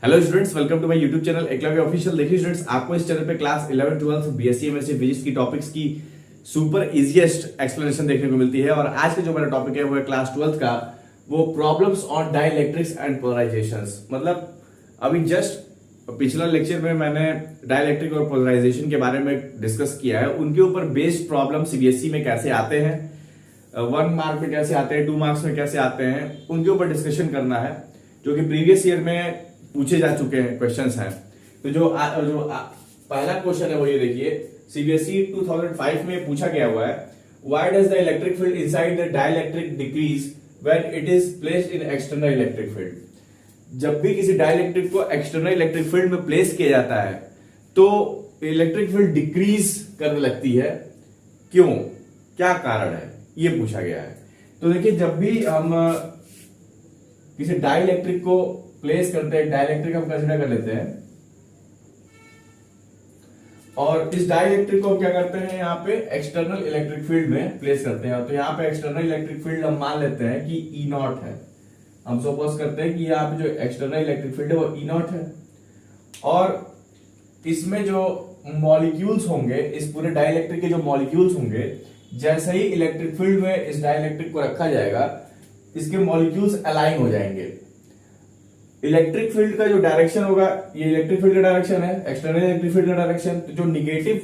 Hello students, welcome to my YouTube channel Eklavya official. देखिए students, आपको इस चैनल पे क्लास 11 12 बीएससी एमएससी फिजिक्स की टॉपिक्स की सुपर इजीएस्ट एक्सप्लेनेशन देखने को मिलती है। और आज का जो मेरा टॉपिक है वो है क्लास 12 का, वो प्रॉब्लम्स ऑन डाइलेक्ट्रिक्स एंड पोलराइजेशंस। मतलब अभी जस्ट पिछला लेक्चर में मैंने डाइलेक्ट्रिक और पोलराइजेशन के बारे में डिस्कस किया है। उनके ऊपर बेस्ड प्रॉब्लम सीबीएसई में कैसे आते हैं, 1 मार्क में कैसे आते हैं, 2 मार्क्स में कैसे आते हैं, उनके ऊपर डिस्कशन करना है, जो कि प्रीवियस ईयर में पूछे जा चुके हैं क्वेश्चंस हैं। तो जो पहला क्वेश्चन है वो ये देखिए, सीबीएसई 2005 में पूछा गया हुआ है, why does the electric field inside the dielectric decrease when it is placed in external electric field. जब भी किसी डाइलेक्ट्रिक को एक्सटर्नल इलेक्ट्रिक फील्ड में प्लेस किया जाता है तो इलेक्ट्रिक फील्ड डिक्रीज करने लगती है। क्यों, क्या कारण है, ये पूछा गया है। तो देखिए, जब भी हम किसी डाइलेक्ट्रिक को प्लेस करते हैं, डाइलेक्ट्रिक हम कंसीडर कर लेते हैं, और इस डाइलेक्ट्रिक को हम क्या करते हैं, यहाँ पे एक्सटर्नल इलेक्ट्रिक फील्ड में प्लेस करते हैं। तो यहाँ पे एक्सटर्नल इलेक्ट्रिक फील्ड हम मान लेते हैं कि ई नॉट है। हम सपोज करते हैं कि यहाँ पे जो एक्सटर्नल इलेक्ट्रिक फील्ड है वो ई नॉट है, और इसमें जो मॉलिक्यूल्स होंगे, इस पूरे डाइलेक्ट्रिक के जो मॉलिक्यूल्स होंगे, जैसे ही इलेक्ट्रिक फील्ड में इस डाइलेक्ट्रिक को रखा जाएगा, इसके मॉलिक्यूल्स अलाइन हो जाएंगे। इलेक्ट्रिक फील्ड का जो डायरेक्शन होगा, ये इलेक्ट्रिक फील्ड का डायरेक्शन है, एक्सटर्नल इलेक्ट्रिक फील्ड का डायरेक्शन। तो जो निगेटिव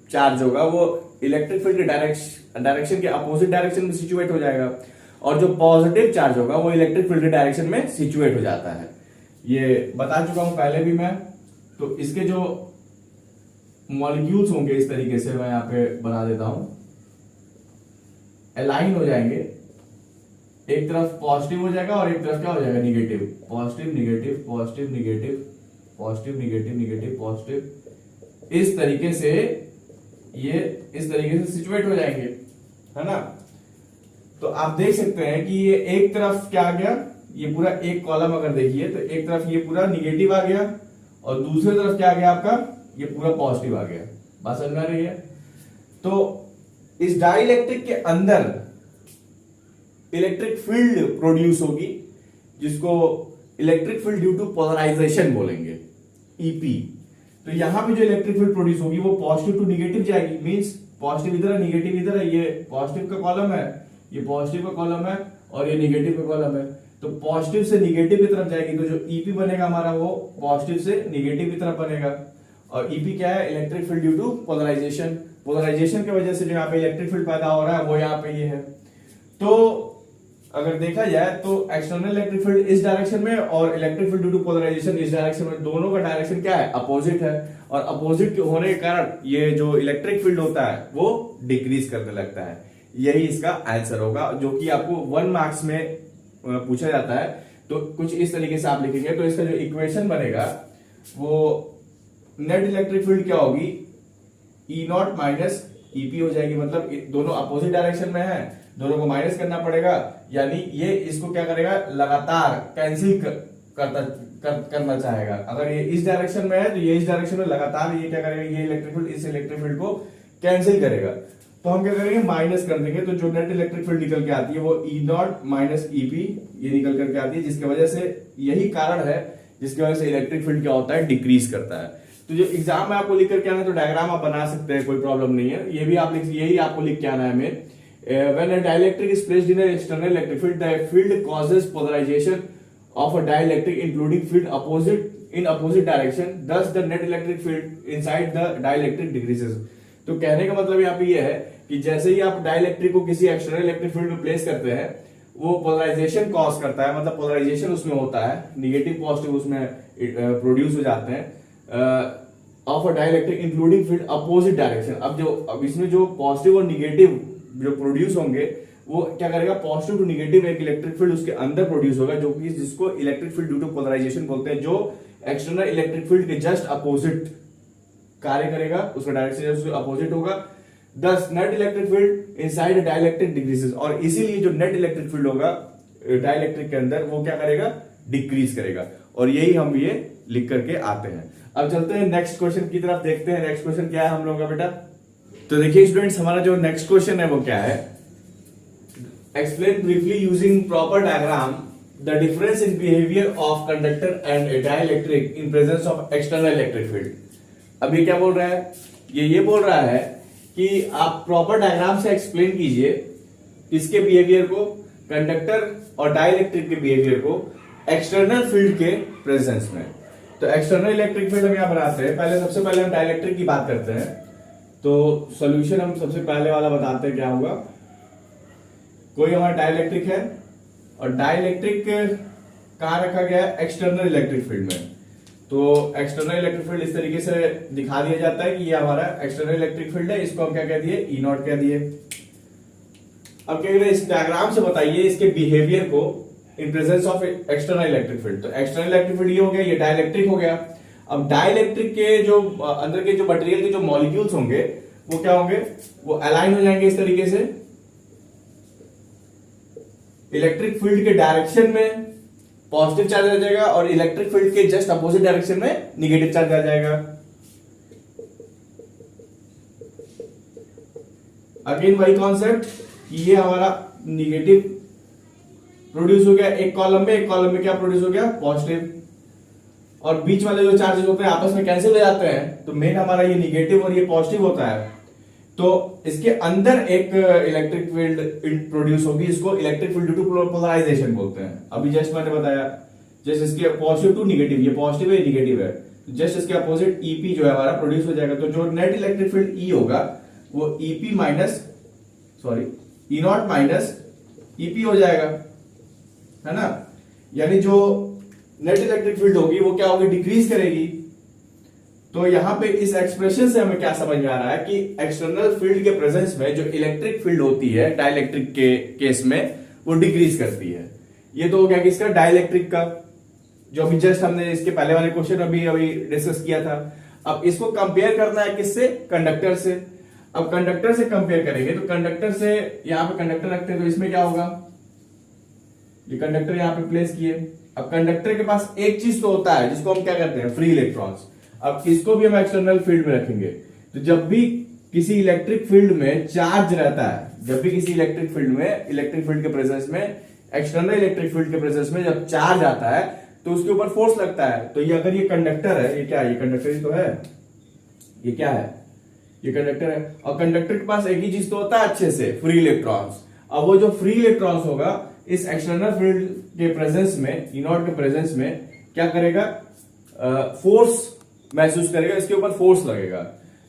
चार्ज होगा वो इलेक्ट्रिक फील्ड के डायरेक्शन के अपोजिट डायरेक्शन में सिचुएट हो जाएगा, और जो पॉजिटिव चार्ज होगा वो इलेक्ट्रिक फील्ड के डायरेक्शन में सिचुएट हो जाता है। ये बता चुका हूं पहले भी मैं। तो इसके जो मॉलिक्यूल्स होंगे, इस तरीके से मैं यहां पे बना देता हूं, अलाइन हो जाएंगे। एक तरफ पॉजिटिव हो जाएगा और एक तरफ क्या हो जाएगा, negative. Positive negative, positive negative, positive negative, negative positive, इस तरीके से ये इस तरीके से सिचुएट हो जाएंगे, है ना। तो आप देख सकते हैं कि ये एक तरफ क्या आ गया, ये पूरा एक कॉलम अगर देखिए तो एक तरफ ये पूरा निगेटिव आ गया, और दूसरी तरफ क्या आ गया आपका, ये पूरा पॉजिटिव आ गया। बात समझ में आ रही है। तो इस डाइलेक्ट्रिक के अंदर इलेक्ट्रिक फील्ड प्रोड्यूस होगी, जिसको electric field due to polarization बोलेंगे, ईपी। तो यहां पे जो इलेक्ट्रिक फील्ड प्रोड्यूस होगी वो पॉजिटिव टू निगेटिव जाएगी। मींस पॉजिटिव इधर है, निगेटिव इधर है। ये पॉजिटिव का कॉलम है, ये पॉजिटिव का कॉलम है, और ये निगेटिव का कॉलम है। तो पॉजिटिव से निगेटिव की तरफ जाएगी, तो जो ईपी बनेगा हमारा वो पॉजिटिव से निगेटिव की तरफ बनेगा। और ईपी क्या है, electric field due to polarization. Polarization की वजह से जो यहाँ पे इलेक्ट्रिक फील्ड पैदा हो रहा है वो यहाँ पे ये है। तो अगर देखा जाए तो एक्सटर्नल इलेक्ट्रिक फील्ड इस डायरेक्शन में और electric field due to polarization इस डायरेक्शन में, दोनों का डायरेक्शन क्या है, अपोजिट है। और अपोजिट होने के कारण ये जो इलेक्ट्रिक फील्ड होता है वो डिक्रीज करने लगता है। यही इसका आंसर होगा, जो कि आपको 1 मार्क्स में पूछा जाता है। तो कुछ इस तरीके से आप लिखेंगे, तो इसका जो इक्वेशन बनेगा वो नेट इलेक्ट्रिक फील्ड क्या होगी, ई नॉट माइनस ईपी हो जाएगी। मतलब दोनों अपोजिट डायरेक्शन में है, दोनों को माइनस करना पड़ेगा, यानी ये इसको क्या करेगा, लगातार कैंसिल करना चाहेगा। अगर ये इस डायरेक्शन में है तो ये इस डायरेक्शन में लगातार ये क्या करेगा, ये इलेक्ट्रिक फील्ड इस इलेक्ट्रिक फील्ड को कैंसिल करेगा। तो हम क्या करेंगे, माइनस कर देंगे। तो जो नेट इलेक्ट्रिक फील्ड निकल के आती है वो ई नॉट माइनस ईपी ये निकल करके आती है, जिसकी वजह से यही कारण है जिसकी वजह से इलेक्ट्रिक फील्ड क्या होता है, डिक्रीज करता है। तो जो एग्जाम में आपको लिख करके आना है, तो डायग्राम आप बना सकते हैं, कोई प्रॉब्लम नहीं है। ये भी आप यही आपको लिख के आना है हमें। When a dielectric is placed in an external electric field, the field causes polarization of a dielectric, including field in opposite direction. Thus, the net electric field inside the dielectric decreases. तो कहने का मतलब यहाँ पे ये है कि जैसे ही आप डाइलेक्ट्रिक को किसी एक्सटर्नल इलेक्ट्रिक फील्ड में प्लेस करते हैं, वो पोलराइजेशन कॉज करता है। मतलब पोलराइजेशन उसमें होता है, निगेटिव पॉजिटिव उसमें प्रोड्यूस हो जाते हैं of a dielectric including field opposite direction. अब इसमें जो पॉजिटिव और निगेटिव जो प्रोड्यूस होंगे वो क्या करेगा, पॉजिटिव टू निगेटिव एक इलेक्ट्रिक फील्ड उसके अंदर प्रोड्यूस होगा, जो कि जिसको electric field due to polarization बोलते हैं, जो एक्सटर्नल इलेक्ट्रिक फील्ड के जस्ट अपोजिट कार्य करेगा, उसका डायरेक्शन उसके अपोजिट होगा। Thus net electric field inside dielectric decreases, और इसीलिए जो नेट इलेक्ट्रिक फील्ड होगा डाइलेक्ट्रिक के अंदर वो क्या करेगा, डिक्रीज करेगा। और यही हम ये लिख करके आते हैं। अब चलते हैं नेक्स्ट क्वेश्चन की तरफ, देखते हैं नेक्स्ट क्वेश्चन क्या है हम लोगों का बेटा। तो देखिए स्टूडेंट्स, हमारा जो नेक्स्ट क्वेश्चन है वो क्या है, explain briefly using proper diagram the difference in behaviour of conductor and A dielectric in presence of external electric field. अब ये क्या बोल रहा है, ये बोल रहा है कि आप प्रॉपर डायग्राम से एक्सप्लेन कीजिए इसके बिहेवियर को, कंडक्टर और डाइलेक्ट्रिक के बिहेवियर को एक्सटर्नल फील्ड के प्रेजेंस में। तो एक्सटर्नल इलेक्ट्रिक फील्ड हम यहां बनाते हैं। सबसे पहले हम डाइलेक्ट्रिक की बात करते हैं। तो सॉल्यूशन हम सबसे पहले वाला बताते हैं क्या होगा। कोई हमारा डाइलेक्ट्रिक है और डाइलेक्ट्रिक कहां रखा गया है, एक्सटर्नल इलेक्ट्रिक फील्ड में। तो एक्सटर्नल इलेक्ट्रिक फील्ड इस तरीके से दिखा दिया जाता है कि ये हमारा एक्सटर्नल इलेक्ट्रिक फील्ड है, इसको हम क्या कह दिए, ई नॉट कह दिए। अब क्या करें, इस डायग्राम से बताइए इसके बिहेवियर को in presence of external electric field. तो एक्सटर्नल इलेक्ट्रिक फील्ड ये हो गया, ये डाइलेक्ट्रिक हो गया। अब डाइलेक्ट्रिक के जो अंदर के जो मटेरियल के जो मॉलिक्यूल्स होंगे वो क्या होंगे, वो अलाइन हो जाएंगे इस तरीके से इलेक्ट्रिक फील्ड के डायरेक्शन में पॉजिटिव चार्ज आ जाएगा और इलेक्ट्रिक फील्ड के जस्ट अपोजिट डायरेक्शन में निगेटिव चार्ज आ जाएगा। अगेन वही कॉन्सेप्ट, ये हमारा निगेटिव प्रोड्यूस हो गया एक कॉलम में, एक कॉलम में क्या प्रोड्यूस हो गया, पॉजिटिव। और बीच वाले जो चार्जेस होते हैं आपस में कैंसिल हो जाते हैं, तो मेन हमारा ये निगेटिव और ये पॉजिटिव होता है। तो इसके अंदर एक इलेक्ट्रिक फील्ड प्रोड्यूस होगी, इसको electric field due to polarization बोलते हैं। अभी जस्ट मैंने बताया, जस्ट इसके पॉजिटिव टू निगेटिव, ये पॉजिटिव है, निगेटिव है, जस्ट इसके अपोजिट ईपी जो है हमारा प्रोड्यूस हो जाएगा। तो जो नेट इलेक्ट्रिक फील्ड ई होगा वो EP minus E not minus EP हो जाएगा, है ना। यानी जो नेट इलेक्ट्रिक फील्ड होगी वो क्या होगी, डिक्रीज करेगी। तो यहां पे इस एक्सप्रेशन से हमें क्या समझ में आ रहा है कि एक्सटर्नल फील्ड के प्रेजेंस में जो इलेक्ट्रिक फील्ड होती है डाइलेक्ट्रिक के केस में वो डिक्रीज करती है। ये तो हो गया किसका, डाइलेक्ट्रिक का, जो अभी जस्ट हमने इसके पहले वाले क्वेश्चन अभी डिस्कस किया था। अब इसको कंपेयर करना है किससे, कंडक्टर से। अब कंडक्टर से कंपेयर करेंगे तो कंडक्टर से यहां पे कंडक्टर रखते हैं तो इसमें क्या होगा, ये कंडक्टर यहां पे प्लेस किए। अब कंडक्टर के पास एक चीज तो होता है जिसको हम क्या करते हैं, फ्री इलेक्ट्रॉन्स। अब इसको भी हम एक्सटर्नल फील्ड में रखेंगे। तो जब भी किसी इलेक्ट्रिक फील्ड में चार्ज रहता है, जब भी किसी इलेक्ट्रिक फील्ड में, इलेक्ट्रिक फील्ड के प्रेजेंस में, एक्सटर्नल इलेक्ट्रिक फील्ड के प्रेजेंस में जब चार्ज आता है तो उसके ऊपर फोर्स लगता है। तो ये अगर ये कंडक्टर है, ये क्या है, ये कंडक्टर ही तो है, ये क्या है, ये कंडक्टर है। और कंडक्टर के पास एक ही चीज तो होता है अच्छे से, फ्री इलेक्ट्रॉन्स। अब वो जो फ्री इलेक्ट्रॉन्स होगा इस एक्सटर्नल फील्ड के प्रेजेंस में, ई नॉट के प्रेजेंस में क्या करेगा, फोर्स महसूस करेगा, इसके ऊपर फोर्स लगेगा।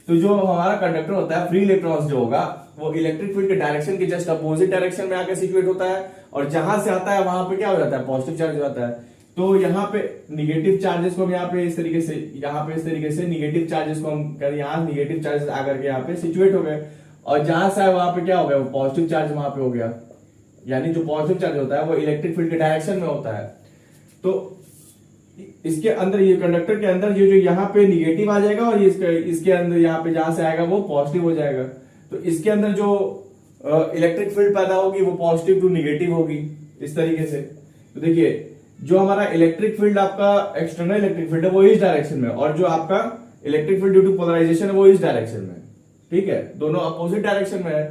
तो जो हमारा कंडक्टर होता है, फ्री इलेक्ट्रॉन्स जो होगा वो इलेक्ट्रिक फील्ड के डायरेक्शन के जस्ट अपोजिट डायरेक्शन में आकर सिचुएट होता है और जहां से आता है वहां पे क्या हो जाता है, पॉजिटिव चार्ज हो जाता है। तो यहाँ पे निगेटिव चार्जेस को हम यहाँ पे इस तरीके से, यहाँ पे इस तरीके से निगेटिव चार्जेस को हम करें, यहाँ निगेटिव चार्जेस आकर के यहाँ पे सिचुएट हो गए और जहां से आए वहां पे क्या हो गया, वो पॉजिटिव चार्ज वहां पे हो गया। यानी जो पॉजिटिव चार्ज होता है वो इलेक्ट्रिक फील्ड के डायरेक्शन में होता है। तो इसके अंदर, ये कंडक्टर के अंदर ये जो यहाँ पे निगेटिव आ जाएगा और इसके अंदर यहाँ पे जहां से आएगा वो पॉजिटिव हो जाएगा। तो इसके अंदर जो इलेक्ट्रिक फील्ड पैदा होगी वो पॉजिटिव टू निगेटिव होगी इस तरीके से। तो देखिए जो हमारा इलेक्ट्रिक फील्ड आपका एक्सटर्नल इलेक्ट्रिक फील्ड है वो इस डायरेक्शन में, और जो आपका electric field due to polarization है वो इस डायरेक्शन में, ठीक है, दोनों अपोजिट डायरेक्शन में है।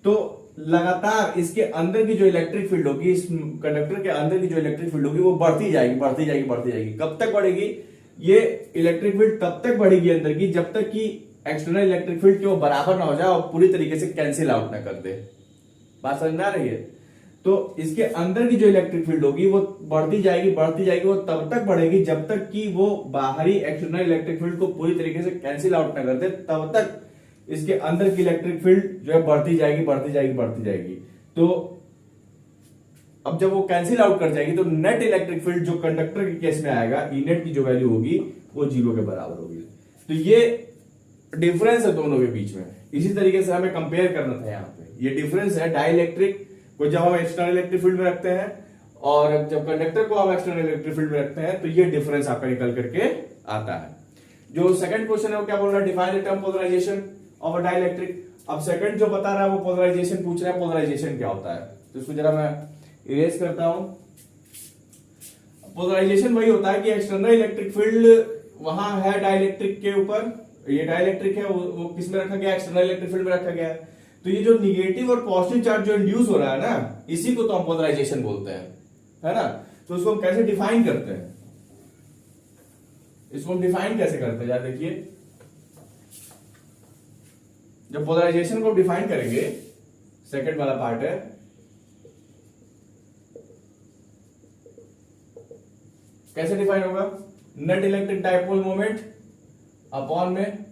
तो लगातार इसके अंदर की जो इलेक्ट्रिक फील्ड होगी, इस कंडक्टर के अंदर की जो इलेक्ट्रिक फील्ड होगी वो बढ़ती जाएगी, बढ़ती जाएगी, बढ़ती जाएगी। कब तक बढ़ेगी, ये इलेक्ट्रिक फील्ड तब तक बढ़ेगी अंदर की जब तक कि एक्सटर्नल इलेक्ट्रिक फील्ड के वो बराबर ना हो जाए और पूरी तरीके से कैंसिल आउट ना कर दे। बात समझ में आ रही है। तो इसके अंदर की जो इलेक्ट्रिक फील्ड होगी वो बढ़ती जाएगी, बढ़ती जाएगी, वो तब तक बढ़ेगी जब तक कि वो बाहरी एक्सटर्नल इलेक्ट्रिक फील्ड को पूरी तरीके से कैंसिल आउट ना कर दे, तब तक इसके अंदर की इलेक्ट्रिक फील्ड जो है बढ़ती जाएगी, बढ़ती जाएगी, बढ़ती जाएगी। तो अब जब वो कैंसिल आउट कर जाएगी तो नेट इलेक्ट्रिक फील्ड जो कंडक्टर के केस में आएगा, ई नेट की जो वैल्यू होगी वो 0 के बराबर होगी। तो ये डिफरेंस है दोनों के बीच में। इसी तरीके से हमें कंपेयर करना था यहाँ पे। ये डिफरेंस है डाइलेक्ट्रिक को जब हम एक्सटर्नल इलेक्ट्रिक फील्ड में रखते हैं और जब कंडक्टर को हम एक्सटर्नल इलेक्ट्रिक फील्ड में रखते हैं, तो ये डिफरेंस आपका निकल करके आता है। जो सेकंड क्वेश्चन है वो क्या बोल रहा है, define the term polarization of a dielectric. अब सेकंड जो बता रहा है वो पोलराइजेशन पूछ रहा है, पोलराइजेशन क्या होता है। तो इसको जरा मैं इरेज करता हूं। पोलराइजेशन वही होता है कि एक्सटर्नल इलेक्ट्रिक फील्ड वहां है डाइलेक्ट्रिक के ऊपर, ये डाइलेक्ट्रिक है, वो किस में रखा गया, एक्सटर्नल इलेक्ट्रिक फील्ड में रखा गया है। तो ये जो निगेटिव और पॉजिटिव चार्ज जो इंड्यूस हो रहा है ना, इसी को तो हम पोलराइजेशन बोलते हैं, है ना। तो उसको हम कैसे डिफाइन करते हैं, इसको हम डिफाइन कैसे करते हैं, यार देखिए जब पोलराइजेशन को डिफाइन करेंगे, सेकंड वाला पार्ट है, कैसे डिफाइन होगा, net electric dipole moment upon में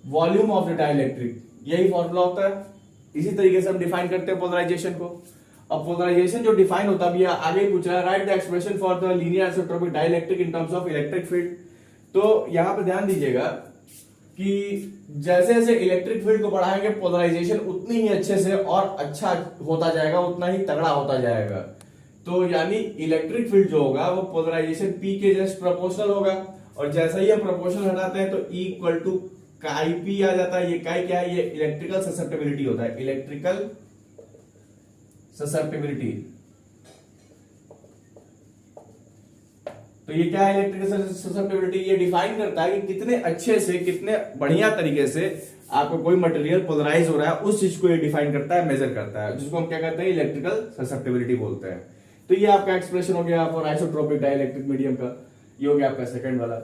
वॉल्यूम ऑफ द डाइलेक्ट्रिक, यही फॉर्मूला होता है। इसी तरीके से हम डिफाइन करते हैं पोलराइजेशन को। अब पोलराइजेशन जो डिफाइन होता है, आगे पूछ रहा है right the expression for the linear isotropic dielectric in terms of electric field. तो यहां पर ध्यान दीजिएगा कि जैसे जैसे इलेक्ट्रिक फील्ड को बढ़ाएंगे पोलराइजेशन उतनी ही अच्छे से और अच्छा होता जाएगा, उतना ही तगड़ा होता जाएगा। तो यानी इलेक्ट्रिक फील्ड जो होगा वो पोलराइजेशन P के जस्ट प्रोपोर्शनल होगा, और जैसा ही हम प्रोपोर्शनल हटाते हैं तो E इक्वल टू काई P आ जाता है। ये काई क्या है, ये इलेक्ट्रिकल ससेप्टिबिलिटी होता है, इलेक्ट्रिकल ससेप्टिबिलिटी। तो ये क्या है इलेक्ट्रिकल ससेप्टिबिलिटी, ये डिफाइन करता है कि कितने अच्छे से, कितने बढ़िया तरीके से आपको कोई मटेरियल पोलराइज हो रहा है, उस चीज को ये डिफाइन करता है, मेजर करता है, जिसको हम क्या कहते हैं इलेक्ट्रिकल ससेप्टिबिलिटी बोलते हैं। तो ये आपका एक्सप्रेशन हो गया फॉर आइसोट्रोपिक डाइलेक्ट्रिक मीडियम का, ये हो गया आपका सेकंड वाला।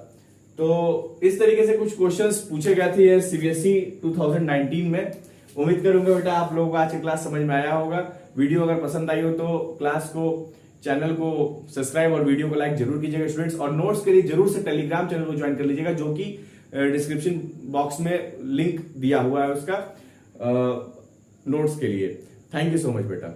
तो इस तरीके से कुछ क्वेश्चंस पूछे गए थे सीबीएसई 2019 में। उम्मीद करूंगा बेटा आप लोगों को आज की क्लास समझ में आया होगा। वीडियो अगर पसंद आई हो तो क्लास को, चैनल को सब्सक्राइब और वीडियो को लाइक जरूर कीजिएगा स्टूडेंट्स, और नोट्स के लिए जरूर से टेलीग्राम चैनल को ज्वाइन कर लीजिएगा, जो कि डिस्क्रिप्शन बॉक्स में लिंक दिया हुआ है उसका नोट्स के लिए। थैंक यू सो मच बेटा।